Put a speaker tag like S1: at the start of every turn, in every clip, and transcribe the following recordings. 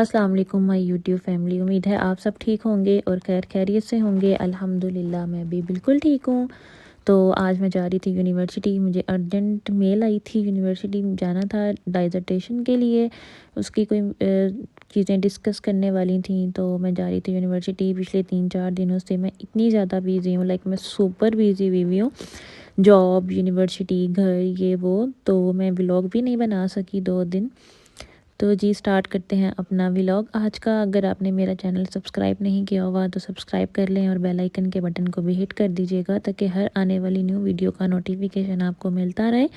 S1: अस्सलाम वालेकुम my YouTube family. उम्मीद है आप सब ठीक होंगे और खैरियत से होंगे। अल्हम्दुलिल्लाह मैं भी बिल्कुल ठीक हूँ। तो आज मैं जा रही थी यूनिवर्सिटी, मुझे अर्जेंट मेल आई थी, यूनिवर्सिटी जाना था डाइजर्टेशन के लिए। उसकी कोई चीज़ें डिस्कस करने वाली थी, तो मैं जा रही थी यूनिवर्सिटी। पिछले 3-4 दिनों से मैं इतनी ज़्यादा बिज़ी हूँ, लाइक मैं सुपर बिज़ी हुई हूँ। जॉब, यूनिवर्सिटी, घर, ये वो, तो मैं व्लॉग भी नहीं बना सकी 2 दिन। तो जी स्टार्ट करते हैं अपना व्लॉग आज का। अगर आपने मेरा चैनल सब्सक्राइब नहीं किया होगा तो सब्सक्राइब कर लें और बेल आइकन के बटन को भी हिट कर दीजिएगा, ताकि हर आने वाली न्यू वीडियो का नोटिफिकेशन आपको मिलता रहे।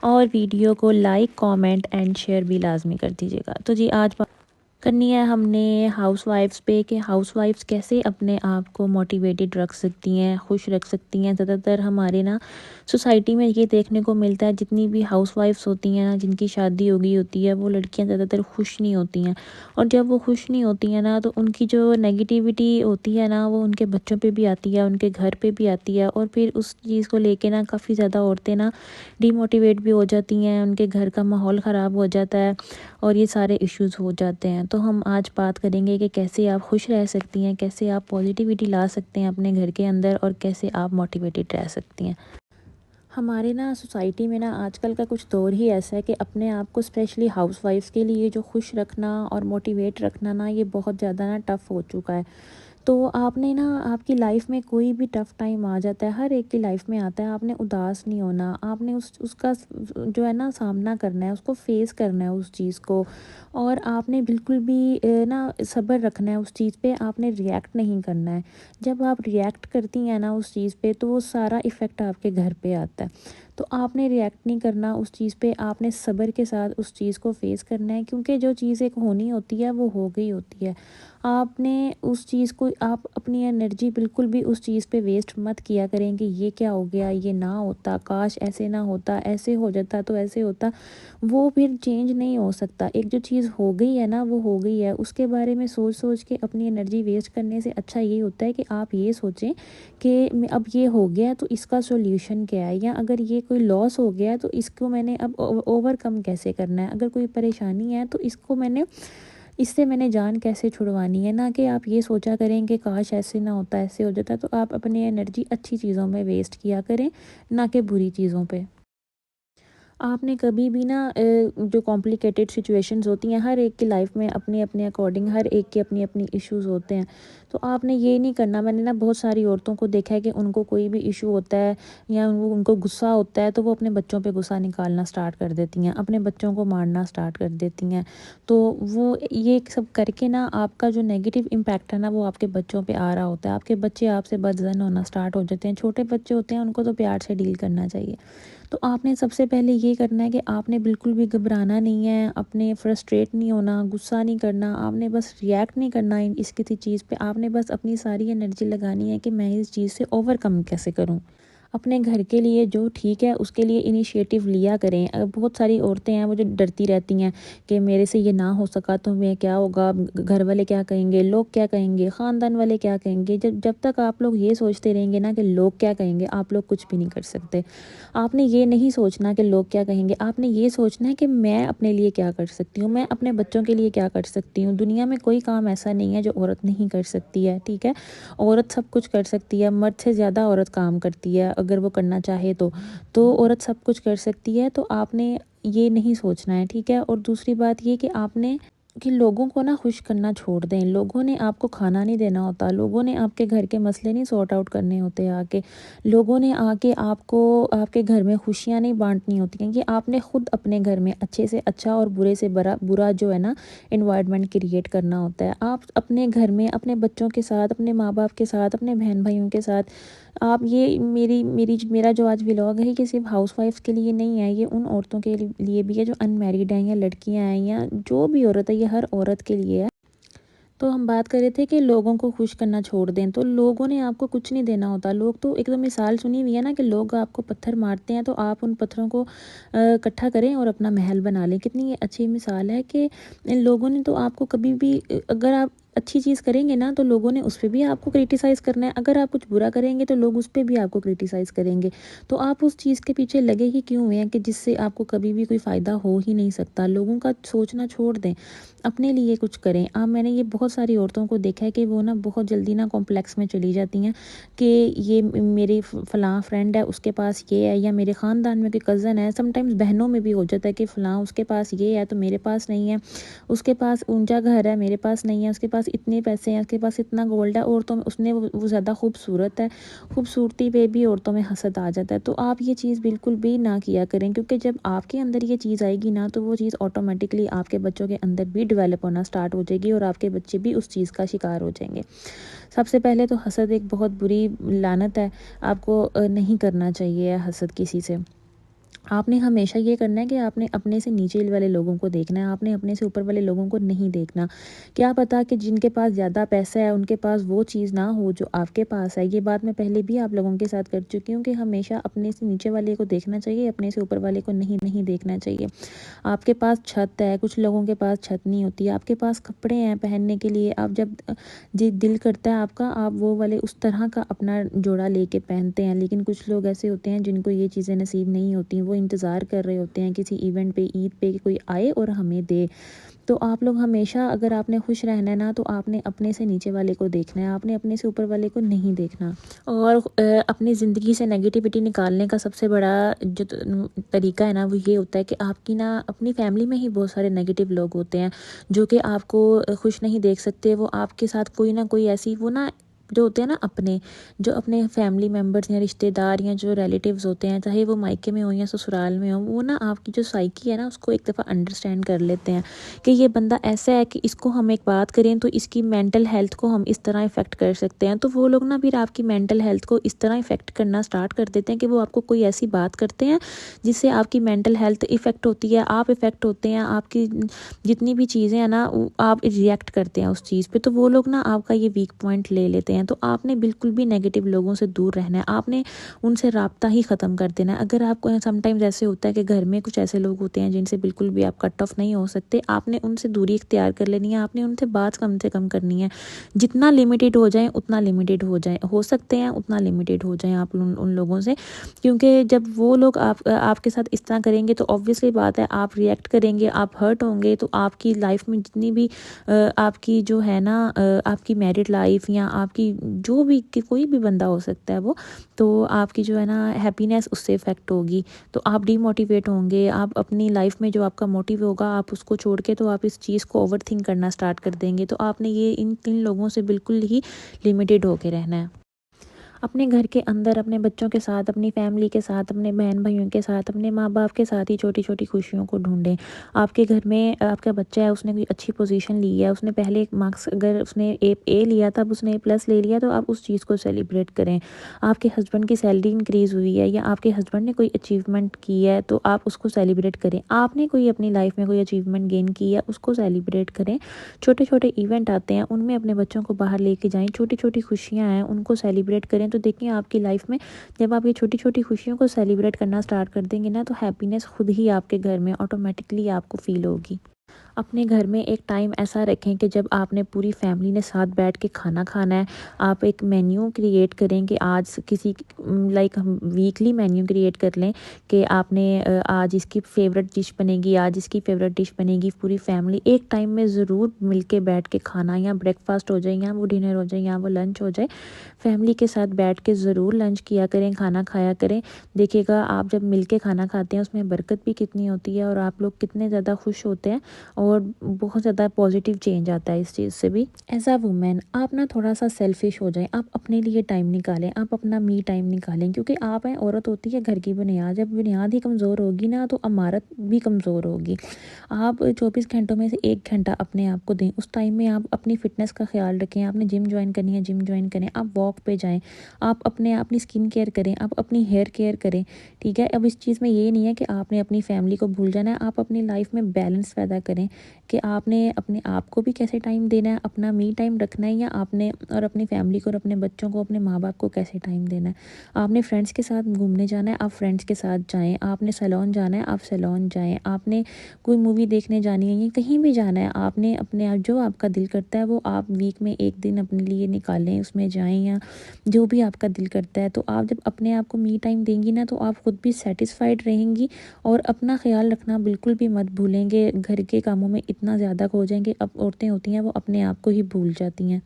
S1: और वीडियो को लाइक, कमेंट एंड शेयर भी लाजमी कर दीजिएगा। तो जी आज करनी है हमने हाउसवाइफ्स पे कि हाउसवाइफ्स कैसे अपने आप को मोटिवेटेड रख सकती हैं, खुश रख सकती हैं। ज़्यादातर हमारे ना सोसाइटी में ये देखने को मिलता है, जितनी भी हाउसवाइफ्स होती हैं ना, जिनकी शादी हो गई होती है, वो लड़कियां ज़्यादातर खुश नहीं होती हैं। और जब वो खुश नहीं होती हैं ना, तो उनकी जो नेगेटिविटी होती है ना, वो उनके बच्चों पे भी आती है, उनके घर पे भी आती है। और फिर उस चीज़ को लेके ना काफ़ी ज़्यादा औरतें ना डीमोटिवेट भी हो जाती हैं, उनके घर का माहौल ख़राब हो जाता है और ये सारे इश्यूज़ हो जाते हैं। तो हम आज बात करेंगे कि कैसे आप खुश रह सकती हैं, कैसे आप पॉजिटिविटी ला सकते हैं अपने घर के अंदर, और कैसे आप मोटिवेटेड रह सकती हैं। हमारे ना सोसाइटी में ना आजकल का कुछ दौर ही ऐसा है कि अपने आप को स्पेशली हाउसवाइफ्स के लिए जो खुश रखना और मोटिवेट रखना ना, ये बहुत ज़्यादा ना टफ़ हो चुका है। तो आपने ना, आपकी लाइफ में कोई भी टफ़ टाइम आ जाता है, हर एक की लाइफ में आता है, आपने उदास नहीं होना। आपने उसका जो है ना सामना करना है, उसको फेस करना है उस चीज़ को। और आपने बिल्कुल भी ना सब्र रखना है उस चीज़ पे, आपने रिएक्ट नहीं करना है। जब आप रिएक्ट करती हैं ना उस चीज़ पे, तो वो सारा इफ़ेक्ट आपके घर पे आता है। तो आपने रिएक्ट नहीं करना उस चीज़ पे, आपने सब्र के साथ उस चीज़ को फेस करना है, क्योंकि जो चीज़ एक होनी होती है वो हो गई होती है। आपने उस चीज़ को, आप अपनी एनर्जी बिल्कुल भी उस चीज़ पे वेस्ट मत किया करें कि ये क्या हो गया, ये ना होता, काश ऐसे ना होता, ऐसे हो जाता तो ऐसे होता। वो फिर चेंज नहीं हो सकता। एक जो चीज़ हो गई है ना, वो हो गई है। उसके बारे में सोच सोच के अपनी एनर्जी वेस्ट करने से अच्छा ये होता है कि आप ये सोचें कि अब ये हो गया तो इसका सॉल्यूशन क्या है, या अगर ये कोई लॉस हो गया तो इसको मैंने अब ओवरकम कैसे करना है। अगर कोई परेशानी है तो इससे मैंने जान कैसे छुड़वानी है। ना कि आप ये सोचा करें कि काश ऐसे ना होता, ऐसे हो जाता। तो आप अपनी एनर्जी अच्छी चीज़ों में वेस्ट किया करें, ना कि बुरी चीज़ों पे। आपने कभी भी ना जो कॉम्प्लिकेटेड सिचुएशंस होती हैं, हर एक की लाइफ में अपने अपने अकॉर्डिंग हर एक के अपनी अपनी इश्यूज़ होते हैं। तो आपने ये नहीं करना। मैंने ना बहुत सारी औरतों को देखा है कि उनको कोई भी इशू होता है या उनको गुस्सा होता है, तो वो अपने बच्चों पे गुस्सा निकालना स्टार्ट कर देती हैं, अपने बच्चों को मारना स्टार्ट कर देती हैं। तो वो ये सब करके ना, आपका जो नेगेटिव इम्पैक्ट है ना, वो आपके बच्चों पे आ रहा होता है। आपके बच्चे आपसे बदज़न होना स्टार्ट हो जाते हैं। छोटे बच्चे होते हैं, उनको तो प्यार से डील करना चाहिए। तो आपने सबसे पहले ये करना है कि आपने बिल्कुल भी घबराना नहीं है, अपने फ्रस्ट्रेट नहीं होना, गुस्सा नहीं करना। आपने बस रिएक्ट नहीं करना इस किसी चीज़ पे। आपने बस अपनी सारी एनर्जी लगानी है कि मैं इस चीज़ से ओवरकम कैसे करूँ। अपने घर के लिए जो ठीक है उसके लिए इनिशिएटिव लिया करें। बहुत सारी औरतें हैं वो जो डरती रहती हैं कि मेरे से ये ना हो सका तो मैं क्या होगा, घर वाले क्या कहेंगे, लोग क्या कहेंगे, ख़ानदान वाले क्या कहेंगे। जब जब तक आप लोग ये सोचते रहेंगे ना कि लोग क्या कहेंगे, आप लोग कुछ भी नहीं कर सकते। आपने ये नहीं सोचना कि लोग क्या कहेंगे, आपने ये सोचना है कि मैं अपने लिए क्या कर सकती हूँ, मैं अपने बच्चों के लिए क्या कर सकती हूँ। दुनिया में कोई काम ऐसा नहीं है जो औरत नहीं कर सकती है, ठीक है। औरत सब कुछ कर सकती है, मर्द से ज़्यादा औरत काम करती है अगर वो करना चाहे तो औरत सब कुछ कर सकती है। तो आपने ये नहीं सोचना है, ठीक है। और दूसरी बात ये कि लोगों को ना खुश करना छोड़ दें। लोगों ने आपको खाना नहीं देना होता, लोगों ने आपके घर के मसले नहीं सॉर्ट आउट करने होते आके। लोगों ने आके आपको आपके घर में खुशियाँ नहीं बांटनी होती हैं। कि आपने खुद अपने घर में अच्छे से अच्छा और बुरे से बुरा जो है ना इन्वायरमेंट क्रिएट करना होता है। आप अपने घर में अपने बच्चों के साथ, अपने माँ बाप के साथ, अपने बहन भाइयों के साथ, आप ये मेरा जो आज व्लॉग है कि सिर्फ हाउसवाइफ्स के लिए नहीं है, ये उन औरतों के लिए भी है जो अनमैरिड हैं या लड़कियां हैं या जो भी औरत है, ये हर औरत के लिए है। तो हम बात कर रहे थे कि लोगों को खुश करना छोड़ दें। तो लोगों ने आपको कुछ नहीं देना होता। लोग तो एक तो मिसाल सुनी हुई है ना कि लोग आपको पत्थर मारते हैं तो आप उन पत्थरों को इकट्ठा करें और अपना महल बना लें। कितनी ये अच्छी मिसाल है कि इन लोगों ने तो आपको कभी भी, अगर आप अच्छी चीज़ करेंगे ना तो लोगों ने उस पे भी आपको क्रिटिसाइज़ करना है, अगर आप कुछ बुरा करेंगे तो लोग उस पे भी आपको क्रिटिसाइज़ करेंगे। तो आप उस चीज़ के पीछे लगे ही क्यों हुए हैं कि जिससे आपको कभी भी कोई फ़ायदा हो ही नहीं सकता। लोगों का सोचना छोड़ दें, अपने लिए कुछ करें। मैंने ये बहुत सारी औरतों को देखा है कि वो ना बहुत जल्दी ना कॉम्प्लेक्स में चली जाती हैं कि ये मेरी फ़लाँ फ्रेंड है, उसके पास ये है, या मेरे ख़ानदान में कोई कज़न है। समटाइम्स बहनों में भी हो जाता है कि फ़लाँ उसके पास ये है तो मेरे पास नहीं है, उसके पास ऊंचा घर है मेरे पास नहीं है, उसके पास इतने पैसे हैं, उसके पास इतना गोल्ड है, औरतों में उसने वो ज़्यादा खूबसूरत है, खूबसूरती पे भी औरतों में हसद आ जाता है। तो आप ये चीज़ बिल्कुल भी ना किया करें, क्योंकि जब आपके अंदर ये चीज़ आएगी ना तो वो चीज़ ऑटोमेटिकली आपके बच्चों के अंदर भी डेवलप होना स्टार्ट हो जाएगी और आपके बच्चे भी उस चीज़ का शिकार हो जाएंगे। सबसे पहले तो हसद एक बहुत बुरी लानत है, आपको नहीं करना चाहिए हसद किसी से। आपने हमेशा ये करना है कि आपने अपने से नीचे वाले लोगों को देखना है, आपने अपने से ऊपर वाले लोगों को नहीं देखना। क्या पता कि जिनके पास ज़्यादा पैसा है उनके पास वो चीज़ ना हो जो आपके पास है। ये बात मैं पहले भी आप लोगों के साथ कर चुकी हूँ कि हमेशा अपने से नीचे वाले को देखना चाहिए, अपने से ऊपर वाले को नहीं देखना चाहिए। आपके पास छत है, कुछ लोगों के पास छत नहीं होती, आपके पास कपड़े हैं पहनने के लिए, आप जब जी दिल करता है आपका, आप वो वाले उस तरह का अपना जोड़ा लेके पहनते हैं। लेकिन कुछ लोग ऐसे होते हैं जिनको ये चीज़ें नसीब नहीं होती, वो इंतज़ार कर रहे होते हैं किसी इवेंट पे, ईद पे, कि कोई आए और हमें दे। तो आप लोग हमेशा, अगर आपने खुश रहना है ना, तो आपने अपने से नीचे वाले को देखना है, आपने अपने से ऊपर वाले को नहीं देखना। और अपनी ज़िंदगी से नेगेटिविटी निकालने का सबसे बड़ा जो तरीका है ना, वो ये होता है कि आपकी ना अपनी फैमिली में ही बहुत सारे नेगेटिव लोग होते हैं जो कि आपको खुश नहीं देख सकते। वो आपके साथ कोई ना कोई ऐसी, वो ना जो होते हैं ना अपने, जो अपने फैमिली मेम्बर्स या रिश्तेदार या जो रिलेटिव्स होते हैं, चाहे वो मायके में हो या ससुराल में हो, वो ना आपकी जो साइकी है ना उसको एक दफ़ा अंडरस्टैंड कर लेते हैं कि ये बंदा ऐसा है कि इसको हम एक बात करें तो इसकी मेंटल हेल्थ को हम इस तरह इफ़ेक्ट कर सकते हैं। तो वो लोग ना फिर आपकी मेंटल हेल्थ को इस तरह इफ़ेक्ट करना स्टार्ट कर देते हैं कि वो आपको कोई ऐसी बात करते हैं जिससे आपकी मेंटल हेल्थ इफ़ेक्ट होती है, आप इफ़ेक्ट होते हैं, आपकी जितनी भी चीज़ें हैं ना आप रिएक्ट करते हैं उस चीज़ पे। तो वो लोग ना आपका ये वीक पॉइंट ले लेते हैं। तो आपने बिल्कुल भी नेगेटिव लोगों से दूर रहना है, आपने उनसे राब्ता ही ख़त्म कर देना है। अगर आपको समटाइम्स ऐसे होता है कि घर में कुछ ऐसे लोग होते हैं जिनसे बिल्कुल भी आप कट ऑफ नहीं हो सकते, आपने उनसे दूरी इख्तियार कर लेनी है, आपने उनसे बात कम से कम करनी है। जितना लिमिटेड हो जाए उतना लिमिटेड हो सकते हैं, उतना लिमिटेड हो जाए आप उन लोगों से। क्योंकि जब वो लोग आपके साथ इस तरह करेंगे तो ऑब्वियसली बात है आप रिएक्ट करेंगे, आप हर्ट होंगे। तो आपकी लाइफ में जितनी भी आपकी जो है ना आपकी मैरिड लाइफ या आपकी जो भी कि कोई भी बंदा हो सकता है वो, तो आपकी जो है ना हैप्पीनेस उससे इफ़ेक्ट होगी। तो आप डीमोटिवेट होंगे, आप अपनी लाइफ में जो आपका मोटिव होगा आप उसको छोड़ के तो आप इस चीज़ को ओवरथिंक करना स्टार्ट कर देंगे। तो आपने ये इन 3 लोगों से बिल्कुल ही लिमिटेड होके रहना है। अपने घर के अंदर अपने बच्चों के साथ, अपनी फैमिली के साथ, अपने बहन भाइयों के साथ, अपने माँ बाप के साथ ही छोटी छोटी खुशियों को ढूंढें। आपके घर में आपका बच्चा है, उसने कोई अच्छी पोजीशन ली है, उसने पहले मार्क्स, अगर उसने ए लिया था, अब उसने A+ ले लिया, तो आप उस चीज़ को सेलिब्रेट करें। आपके हस्बैंड की सैलरी इंक्रीज़ हुई है या आपके हस्बैंड ने कोई अचीवमेंट की है तो आप उसको सेलिब्रेट करें। आपने कोई अपनी लाइफ में कोई अचीवमेंट गेन की है उसको सेलिब्रेट करें। छोटे छोटे इवेंट आते हैं उनमें अपने बच्चों को बाहर लेके जाएं, छोटी छोटी खुशियाँ हैं उनको सेलिब्रेट करें। तो देखिए आपकी लाइफ में जब आप ये छोटी छोटी खुशियों को सेलिब्रेट करना स्टार्ट कर देंगे ना, तो हैप्पीनेस खुद ही आपके घर में ऑटोमेटिकली आपको फील होगी। अपने घर में एक टाइम ऐसा रखें कि जब आपने पूरी फैमिली ने साथ बैठ के खाना खाना है, आप एक मेन्यू क्रिएट करें कि आज किसी लाइक हम वीकली मेन्यू क्रिएट कर लें कि आपने आज इसकी फ़ेवरेट डिश बनेगी, आज इसकी फ़ेवरेट डिश बनेगी। पूरी फैमिली एक टाइम में ज़रूर मिल के बैठ के खाना, या ब्रेकफास्ट हो जाए या वो डिनर हो जाए या वो लंच हो जाए, फैमिली के साथ बैठ के ज़रूर लंच किया करें, खाना खाया करें। देखिएगा आप जब मिल के खाना खाते हैं उसमें बरकत भी कितनी होती है और आप लोग कितने ज़्यादा खुश होते हैं और बहुत ज़्यादा पॉजिटिव चेंज आता है इस चीज़ से भी। एज अ वुमेन आप ना थोड़ा सा सेल्फिश हो जाएं, आप अपने लिए टाइम निकालें, आप अपना मी टाइम निकालें, क्योंकि आप हैं, औरत होती है घर की बुनियाद। जब बुनियाद ही कमज़ोर होगी ना तो इमारत भी कमज़ोर होगी। आप 24 घंटों में से 1 घंटा अपने आप को दें। उस टाइम में आप अपनी फ़िटनेस का ख्याल रखें। आपने जिम ज्वाइन करनी है जिम ज्वाइन करें, आप वॉक पे जाएँ, आप अपनी स्किन केयर करें, आप अपनी हेयर केयर करें। ठीक है, अब इस चीज़ में ये नहीं है कि आपने अपनी फैमिली को भूल जाना है, आप अपनी लाइफ में बैलेंस पैदा करें। कि आपने अपने आप को भी कैसे टाइम देना है, अपना मी टाइम रखना है, या आपने और अपनी फैमिली को और अपने बच्चों को, अपने माँ बाप को कैसे टाइम देना है। आपने फ्रेंड्स के साथ घूमने जाना है, आप फ्रेंड्स के साथ जाएँ, आपने सैलून जाना है, आप सैलून जाएँ, आपने कोई मूवी देखने जानी है या कहीं भी जाना है, आपने अपने आप जो आपका दिल करता है वो आप वीक में एक दिन अपने लिए निकालें, उसमें जाएँ, या जो भी आपका दिल करता है। तो आप जब अपने आप को मी टाइम देंगी ना, तो आप खुद भी सेटिस्फाइड रहेंगी और अपना ख्याल रखना बिल्कुल भी मत भूलेंगे। घर के कामों में इतना ज़्यादा खो जाएंगे, अब औरतें होती हैं वो अपने आप को ही भूल जाती हैं।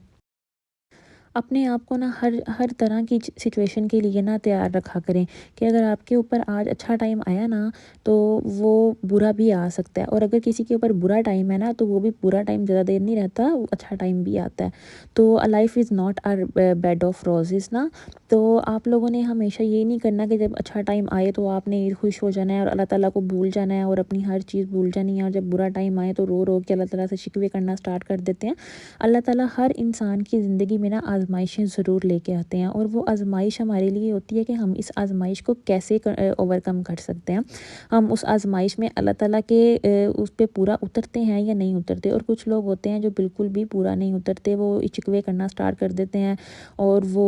S1: अपने आप को ना हर हर तरह की सिचुएशन के लिए ना तैयार रखा करें कि अगर आपके ऊपर आज अच्छा टाइम आया ना, तो वो बुरा भी आ सकता है, और अगर किसी के ऊपर बुरा टाइम है ना, तो वो भी बुरा टाइम ज़्यादा देर नहीं रहता, वो अच्छा टाइम भी आता है। तो life is not are bed of roses ना। तो आप लोगों ने हमेशा ये नहीं करना कि जब अच्छा टाइम आए तो आपने खुश हो जाना है और अल्लाह ताला को भूल जाना है और अपनी हर चीज़ भूल जानी है, और जब बुरा टाइम आए तो रो रो के अल्लाह ताला से शिकवे करना स्टार्ट कर देते हैं। अल्लाह ताला हर इंसान की ज़िंदगी में ना आज़माइशें ज़रूर लेके आते हैं, और वो आज़माइश हमारे लिए होती है कि हम इस आज़माइश को कैसे ओवरकम कर सकते हैं। हम उस आज़माइश में अल्लाह ताला के उस पे पूरा उतरते हैं या नहीं उतरते। और कुछ लोग होते हैं जो बिल्कुल भी पूरा नहीं उतरते, वो शिकवे करना स्टार्ट कर देते हैं और वो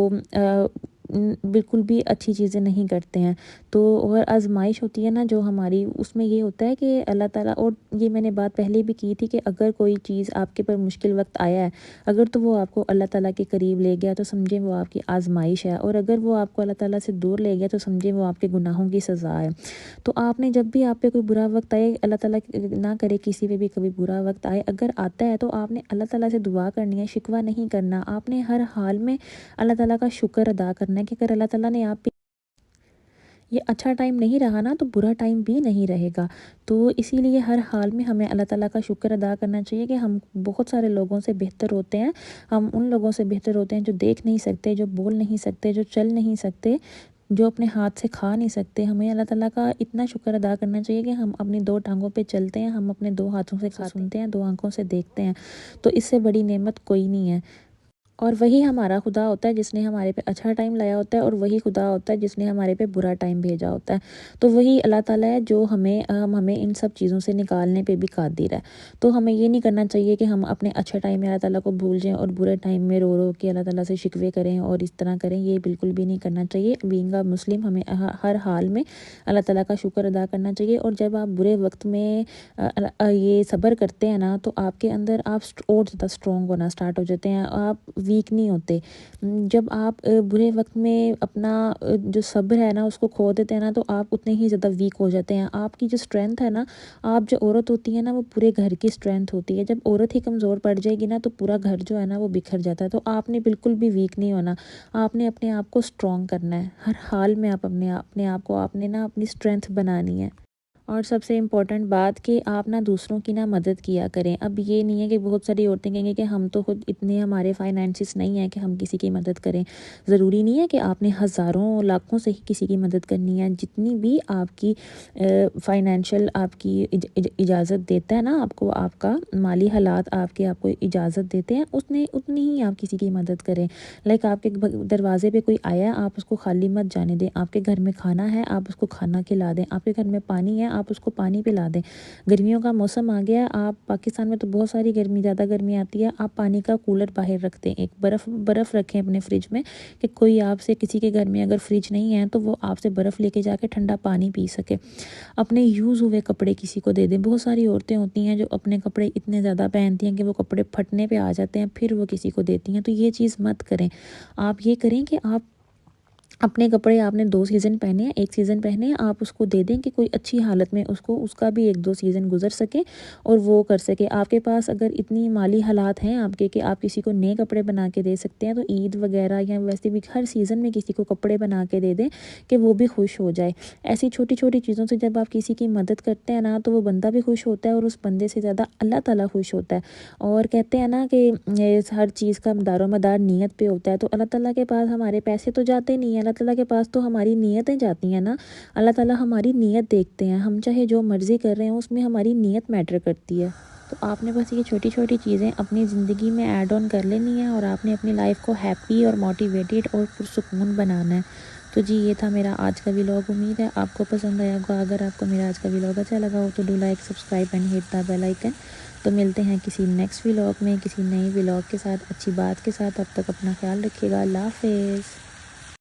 S1: बिल्कुल भी अच्छी चीज़ें नहीं करते हैं। तो और आज़माइश होती है ना जो हमारी, उसमें ये होता है कि अल्लाह ताला, और ये मैंने बात पहले भी की थी कि अगर कोई चीज़ आपके पर मुश्किल वक्त आया है, अगर तो वो आपको अल्लाह ताला के करीब ले गया तो समझें वो आपकी आज़माइश है, और अगर वो आपको अल्लाह ताला से दूर ले गया तो समझें वो आपके गुनाहों की सज़ा है। तो आपने जब भी आप पे कोई बुरा वक्त आए, अल्लाह ताला ना करे किसी पे भी कभी बुरा वक्त आए, अगर आता है तो आपने अल्लाह ताला से दुआ करनी है, शिकवा नहीं करना। आपने हर हाल में अल्लाह ताला का शुक्र अदा करना है कि अगर अल्लाह ताला ने आप पे ये अच्छा टाइम नहीं रहा ना, तो बुरा टाइम भी नहीं रहेगा। तो इसीलिए हर हाल में हमें अल्लाह ताला का शुक्र अदा करना चाहिए कि हम बहुत सारे लोगों से बेहतर होते हैं। हम उन लोगों से बेहतर होते हैं जो देख नहीं सकते, जो बोल नहीं सकते, जो चल नहीं सकते, जो अपने हाथ से खा नहीं सकते। हमें अल्लाह ताला का इतना शुक्र अदा करना चाहिए कि हम अपनी 2 टाँगों पे चलते हैं, हम अपने 2 हाथों से सुनते हैं, 2 आँखों से देखते हैं। तो इससे बड़ी नेमत कोई नहीं है। और वही हमारा खुदा होता है जिसने हमारे पे अच्छा टाइम लाया होता है, और वही खुदा होता है जिसने हमारे पे बुरा टाइम भेजा होता है। तो वही अल्लाह ताला है जो हमें इन सब चीज़ों से निकालने पे भी कादिर है। तो हमें ये नहीं करना चाहिए कि हम अपने अच्छे टाइम में अल्लाह ताला को भूल जाएँ और बुरे टाइम में रो रो के अल्लाह ताला से शिकवे करें और इस तरह करें, ये बिल्कुल भी नहीं करना चाहिए। बीइंग अ मुस्लिम हमें हर हाल में अल्लाह ताला का शुक्र अदा करना चाहिए। और जब आप बुरे वक्त में ये सब्र करते हैं ना, तो आपके अंदर आप और ज़्यादा स्ट्रॉन्ग होना स्टार्ट हो जाते हैं, आप वीक नहीं होते। जब आप बुरे वक्त में अपना जो सब्र है ना उसको खो देते हैं ना, तो आप उतने ही ज़्यादा वीक हो जाते हैं। आपकी जो स्ट्रेंथ है ना, आप जो औरत होती है ना, वो पूरे घर की स्ट्रेंथ होती है। जब औरत ही कमज़ोर पड़ जाएगी ना, तो पूरा घर जो है ना वो बिखर जाता है। तो आपने बिल्कुल भी वीक नहीं होना, आपने अपने आप को स्ट्रॉन्ग करना है। हर हाल में आप अपने आप को आपने ना अपनी स्ट्रेंथ बनानी है। और सबसे इम्पोर्टेंट बात कि आप ना दूसरों की ना मदद किया करें। अब ये नहीं है कि बहुत सारी औरतें कहेंगी कि हम तो खुद इतने हमारे फाइनेंसिस नहीं है कि हम किसी की मदद करें। ज़रूरी नहीं है कि आपने हज़ारों लाखों से ही किसी की मदद करनी है। जितनी भी आपकी फाइनेंशियल आपकी इजाज़त देता है ना, आपको आपका माली हालात आपको इजाज़त देते हैं, उतनी ही आप किसी की मदद करें। लाइक आपके दरवाजे पे कोई आया है, आप उसको खाली मत जाने दें। आपके घर में खाना है, आप उसको खाना खिला दें। आपके घर में पानी है, आप उसको पानी पिला दें। गर्मियों का मौसम आ गया, आप पाकिस्तान में तो बहुत सारी गर्मी, ज़्यादा गर्मी आती है, आप पानी का कूलर बाहर रख दें। एक बर्फ़ रखें अपने फ्रिज में कि कोई आपसे किसी के घर में अगर फ्रिज नहीं है तो वो आपसे बर्फ़ लेके जाके ठंडा पानी पी सके। अपने यूज़ हुए कपड़े किसी को दे दें। बहुत सारी औरतें होती हैं जो अपने कपड़े इतने ज़्यादा पहनती हैं कि वो कपड़े फटने पे आ जाते हैं, फिर वो किसी को देती हैं। तो ये चीज़ मत करें। आप ये करें कि आप अपने कपड़े, आपने 2 सीज़न पहने हैं, 1 सीज़न पहने हैं, आप उसको दे दें कि कोई अच्छी हालत में उसका भी 1-2 सीज़न गुज़र सके और वो कर सके। आपके पास अगर इतनी माली हालात हैं आपके कि आप किसी को नए कपड़े बना के दे सकते हैं, तो ईद वगैरह या वैसे भी हर सीज़न में किसी को कपड़े बना के दे दें कि वो भी खुश हो जाए। ऐसी छोटी-छोटी चीज़ों से जब आप किसी की मदद करते हैं ना, तो वो बंदा भी खुश होता है और उस बंदे से ज़्यादा अल्लाह ताला खुश होता है। और कहते हैं ना कि ये हर चीज़ का दारोमदार नीयत पे होता है। तो अल्लाह ताला के पास हमारे पैसे तो जाते नहीं हैं, अल्लाह ताला के पास तो हमारी नीयतें जाती हैं ना। अल्लाह ताला हमारी नीयत देखते हैं, हम चाहे जो मर्ज़ी कर रहे हो उसमें हमारी नीयत मैटर करती है। तो आपने बस ये छोटी-छोटी चीज़ें अपनी ज़िंदगी में ऐड ऑन कर लेनी है, और आपने अपनी लाइफ को हैप्पी और मोटिवेटेड और पुरसुकून बनाना है। तो जी, ये था मेरा आज का व्लॉग। उम्मीद है आपको पसंद आया होगा। अगर आपको मेरा आज का व्लॉग अच्छा लगा हो तो do like, subscribe and hit the bell icon. तो मिलते हैं किसी नेक्स्ट व्लॉग में, किसी नए व्लॉग के साथ, अच्छी बात के साथ। तब तक अपना ख्याल रखिएगा। अल्लाह हाफ़िज़।